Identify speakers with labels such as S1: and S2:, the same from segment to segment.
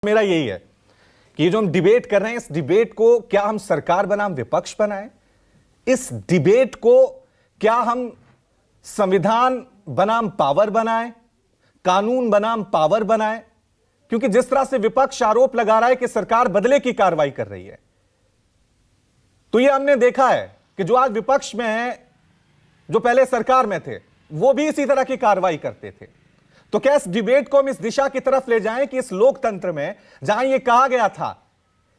S1: मेरा यही है कि जो हम डिबेट कर रहे हैं, इस डिबेट को क्या हम सरकार बनाम विपक्ष बनाएं, इस डिबेट को क्या हम संविधान बनाम पावर बनाएं, कानून बनाम पावर बनाएं। क्योंकि जिस तरह से विपक्ष आरोप लगा रहा है कि सरकार बदले की कार्रवाई कर रही है, तो यह हमने देखा है कि जो आज विपक्ष में है, जो पहले सरकार में थे, वो भी इसी तरह की कार्रवाई करते थे। तो क्या इस डिबेट को हम इस दिशा की तरफ ले जाएं कि इस लोकतंत्र में जहां यह कहा गया था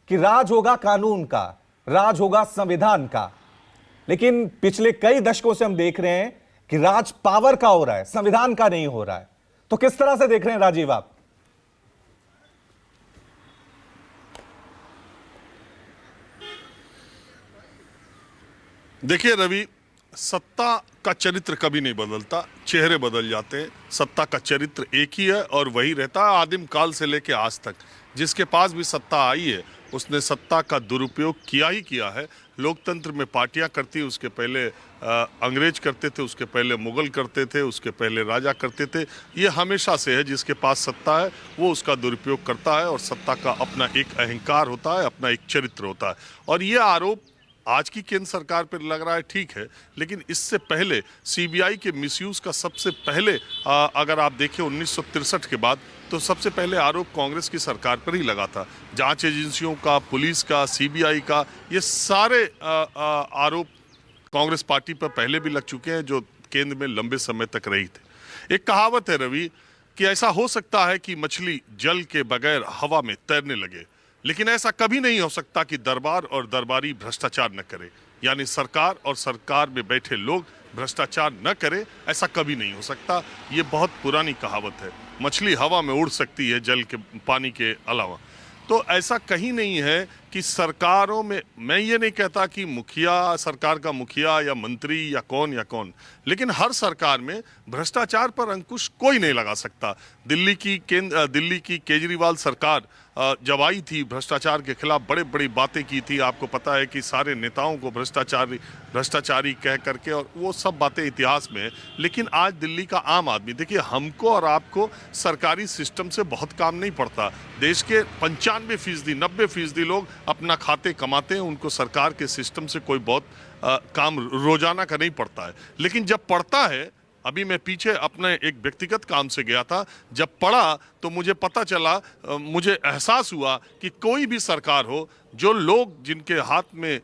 S1: कि राज होगा कानून का, राज होगा संविधान का, लेकिन पिछले कई दशकों से हम देख रहे हैं कि राज पावर का हो रहा है, संविधान का नहीं हो रहा है। तो किस तरह से देख रहे हैं राजीव आप?
S2: देखिए रवि, सत्ता का चरित्र कभी नहीं बदलता, चेहरे बदल जाते हैं। सत्ता का चरित्र एक ही है और वही रहता है आदिम काल से लेकर आज तक। जिसके पास भी सत्ता आई है उसने सत्ता का दुरुपयोग किया ही किया है। लोकतंत्र में पार्टियां करती, उसके पहले अंग्रेज करते थे, उसके पहले मुगल करते थे, उसके पहले राजा करते थे। ये हमेशा से है, जिसके पास सत्ता है वो उसका दुरुपयोग करता है और सत्ता का अपना एक अहंकार होता है, अपना एक चरित्र होता है। और ये आरोप आज की केंद्र सरकार पर लग रहा है, ठीक है, लेकिन इससे पहले सीबीआई के मिसयूज का सबसे पहले अगर आप देखें 1963 के बाद, तो सबसे पहले आरोप कांग्रेस की सरकार पर ही लगा था। जांच एजेंसियों का, पुलिस का, सीबीआई का, ये सारे आरोप कांग्रेस पार्टी पर पहले भी लग चुके हैं, जो केंद्र में लंबे समय तक रही थे। एक कहावत है रवि कि ऐसा हो सकता है कि मछली जल के बगैर हवा में तैरने लगे, लेकिन ऐसा कभी नहीं हो सकता कि दरबार और दरबारी भ्रष्टाचार न करे, यानी सरकार और सरकार में बैठे लोग भ्रष्टाचार न करें, ऐसा कभी नहीं हो सकता। ये बहुत पुरानी कहावत है। मछली हवा में उड़ सकती है जल के, पानी के अलावा। तो ऐसा कहीं नहीं है कि सरकारों में, मैं ये नहीं कहता कि मुखिया, सरकार का मुखिया या मंत्री या कौन, लेकिन हर सरकार में भ्रष्टाचार पर अंकुश कोई नहीं लगा सकता। दिल्ली की केजरीवाल सरकार जब आई थी, भ्रष्टाचार के खिलाफ बड़े बड़ी बातें की थी। आपको पता है कि सारे नेताओं को भ्रष्टाचारी कह करके, और वो सब बातें इतिहास में है। लेकिन आज दिल्ली का आम आदमी, देखिए, हमको और आपको सरकारी सिस्टम से बहुत काम नहीं पड़ता। देश के 95%, 90% लोग अपना खाते कमाते हैं, उनको सरकार के सिस्टम से कोई बहुत काम रोजाना का नहीं पड़ता है। लेकिन जब पड़ता है, अभी मैं पीछे अपने एक व्यक्तिगत काम से गया था, जब पढ़ा तो मुझे पता चला, मुझे एहसास हुआ कि कोई भी सरकार हो, जो लोग जिनके हाथ में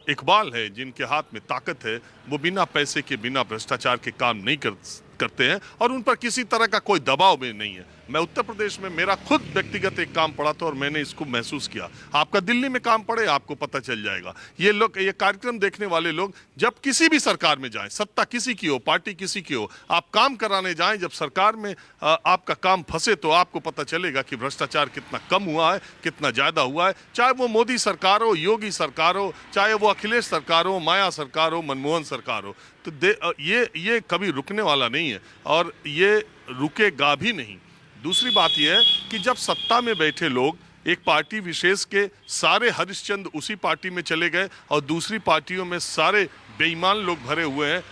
S2: इकबाल है, जिनके हाथ में ताकत है, वो बिना पैसे के, बिना भ्रष्टाचार के काम नहीं करते हैं और उन पर किसी तरह का कोई दबाव भी नहीं है। मैं उत्तर प्रदेश में मेरा खुद व्यक्तिगत एक काम पड़ा था और मैंने इसको महसूस किया। आपका दिल्ली में काम पड़े, आपको पता चल जाएगा। ये लोग, ये कार्यक्रम देखने वाले लोग, जब किसी भी सरकार में जाएं, सत्ता किसी की हो, पार्टी किसी की हो, आप काम कराने जाएं, जब सरकार में आपका काम फंसे तो आपको पता चलेगा कि भ्रष्टाचार कितना कम हुआ है, कितना ज्यादा हुआ है। चाहे वो मोदी सरकार हो, योगी सरकार हो, चाहे वो अखिलेश सरकार हो, माया सरकार हो, मनमोहन सरकार हो। तो ये कभी रुकने वाला नहीं है और ये रुकेगा भी नहीं। दूसरी बात यह है कि जब सत्ता में बैठे लोग, एक पार्टी विशेष के सारे हरिश्चंद्र उसी पार्टी में चले गए और दूसरी पार्टियों में सारे बेईमान लोग भरे हुए हैं,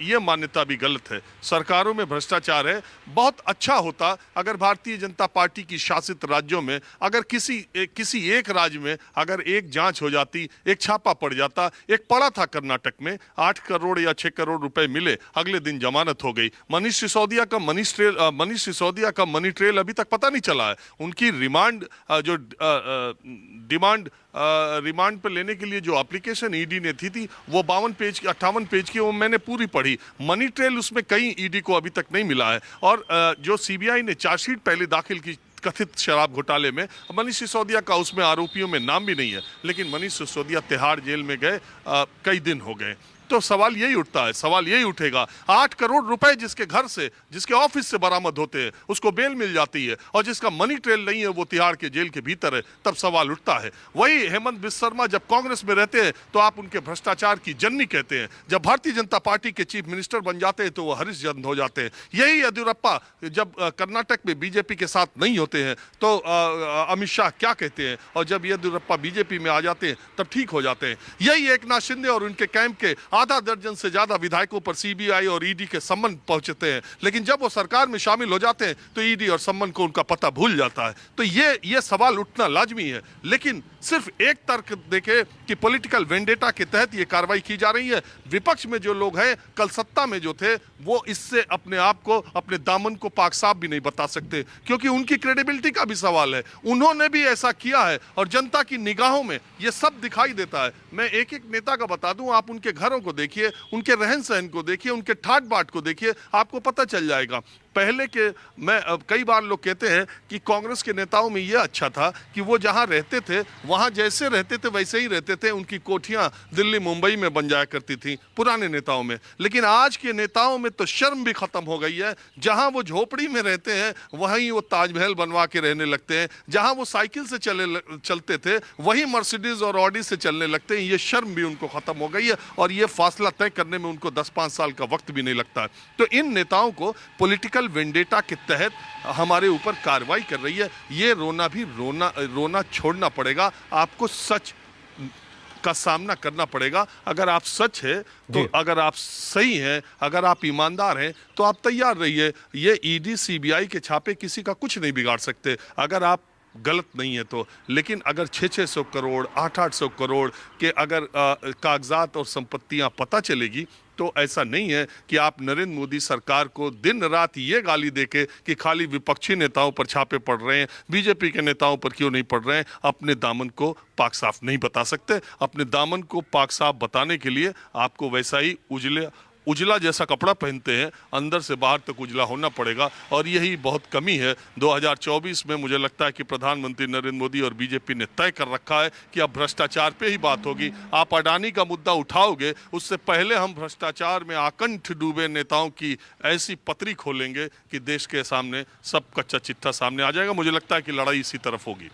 S2: ये मान्यता भी गलत है। सरकारों में भ्रष्टाचार है। बहुत अच्छा होता अगर भारतीय जनता पार्टी की शासित राज्यों में, अगर किसी एक राज्य में अगर एक जांच हो जाती, एक छापा पड़ जाता। एक पड़ा था कर्नाटक में, 8 करोड़ या 6 करोड़ रुपए मिले, अगले दिन जमानत हो गई। मनीष सिसोदिया का मनी ट्रेल अभी तक पता नहीं चला है। उनकी रिमांड पर लेने के लिए जो एप्लीकेशन ईडी ने थी वो 58 पेज की, वो मैंने पूरी पढ़ी। मनी ट्रेल उसमें कहीं ईडी को अभी तक नहीं मिला है। और जो सीबीआई ने चार्जशीट पहले दाखिल की कथित शराब घोटाले में, मनीष सिसोदिया का उसमें आरोपियों में नाम भी नहीं है, लेकिन मनीष सिसोदिया तिहाड़ जेल में गए, कई दिन हो गए। तो सवाल यही उठता है, सवाल यही उठेगा, 8 करोड़ रुपए जिसके घर से, जिसके ऑफिस से बरामद होते हैं, उसको बेल मिल जाती है, और जिसका मनी ट्रेल नहीं है वो तिहाड़ के जेल के भीतर है, तब सवाल उठता है। वही हेमंत बिस्वा शर्मा जब कांग्रेस में रहते हैं तो आप उनके भ्रष्टाचार की जननी कहते हैं, जब भारतीय जनता पार्टी के चीफ मिनिस्टर बन जाते हैं तो वो हरिश्चंद्र हो जाते हैं। यही येदियुरप्पा जब कर्नाटक में बीजेपी के साथ नहीं होते हैं तो अमित शाह क्या कहते हैं, और जब येदियुरप्पा बीजेपी में आ जाते हैं तब ठीक हो जाते हैं। यही एकनाथ शिंदे और उनके कैंप के आधा दर्जन से ज्यादा विधायकों पर सीबीआई और ईडी के सम्मन पहुंचते हैं, लेकिन जब वो सरकार में शामिल हो जाते हैं तो ईडी और सम्मन को उनका पता भूल जाता है। तो ये सवाल उठना लाजमी है। लेकिन सिर्फ एक तर्क देके कि पॉलिटिकल वेंडेटा के तहत ये कार्रवाई की जा रही है, विपक्ष में जो लोग हैं कल सत्ता में जो थे वो इससे अपने आप को, अपने दामन को पाक साफ भी नहीं बता सकते, क्योंकि उनकी क्रेडिबिलिटी का भी सवाल है। उन्होंने भी ऐसा किया है और जनता की निगाहों में ये सब दिखाई देता है। मैं एक एक नेता का बता दूं, आप उनके घरों को देखिए, उनके रहन सहन को देखिए, उनके ठाट बाट को देखिए, आपको पता चल जाएगा। पहले के कई बार लोग कहते हैं कि कांग्रेस के नेताओं में यह अच्छा था कि वो जहां रहते थे वहां जैसे रहते थे वैसे ही रहते थे, उनकी कोठियां दिल्ली मुंबई में बन जाया करती थी पुराने नेताओं में। लेकिन आज के नेताओं में तो शर्म भी खत्म हो गई है। जहां वो झोपड़ी में रहते हैं वहीं वो ताजमहल बनवा के रहने लगते हैं, जहां वो साइकिल से चलते थे वहीं मर्सिडीज और ऑडी से चलने लगते हैं। ये शर्म भी उनको खत्म हो गई है और ये फासला तय करने में उनको 10-5 साल का वक्त भी नहीं लगता है। तो इन नेताओं को पॉलिटिकल वेंडेटा के तहत हमारे ऊपर कार्रवाई कर रही है। ये रोना छोड़ना पड़ेगा। आपको सच का सामना करना पड़ेगा। अगर आप सच है तो, अगर आप सही हैं, अगर आप ईमानदार हैं तो आप तैयार रहिए। ये ईडी सीबीआई के छापे किसी का कुछ नहीं बिगाड़ सकते अगर आप गलत नहीं है तो। लेकिन अगर 600 करोड़ 800 करोड़ के अगर कागजात और संपत्तियां पता चलेगी तो ऐसा नहीं है कि आप नरेंद्र मोदी सरकार को दिन रात ये गाली देके कि खाली विपक्षी नेताओं पर छापे पड़ रहे हैं, बीजेपी के नेताओं पर क्यों नहीं पड़ रहे हैं, अपने दामन को पाक साफ नहीं बता सकते। अपने दामन को पाक साफ बताने के लिए आपको वैसा ही उजला जैसा कपड़ा पहनते हैं, अंदर से बाहर तक उजला होना पड़ेगा। और यही बहुत कमी है 2024 में। मुझे लगता है कि प्रधानमंत्री नरेंद्र मोदी और बीजेपी ने तय कर रखा है कि अब भ्रष्टाचार पे ही बात होगी। आप अडानी का मुद्दा उठाओगे, उससे पहले हम भ्रष्टाचार में आकंठ डूबे नेताओं की ऐसी पत्री खोलेंगे कि देश के सामने सब कच्चा चिट्ठा सामने आ जाएगा। मुझे लगता है कि लड़ाई इसी तरफ होगी।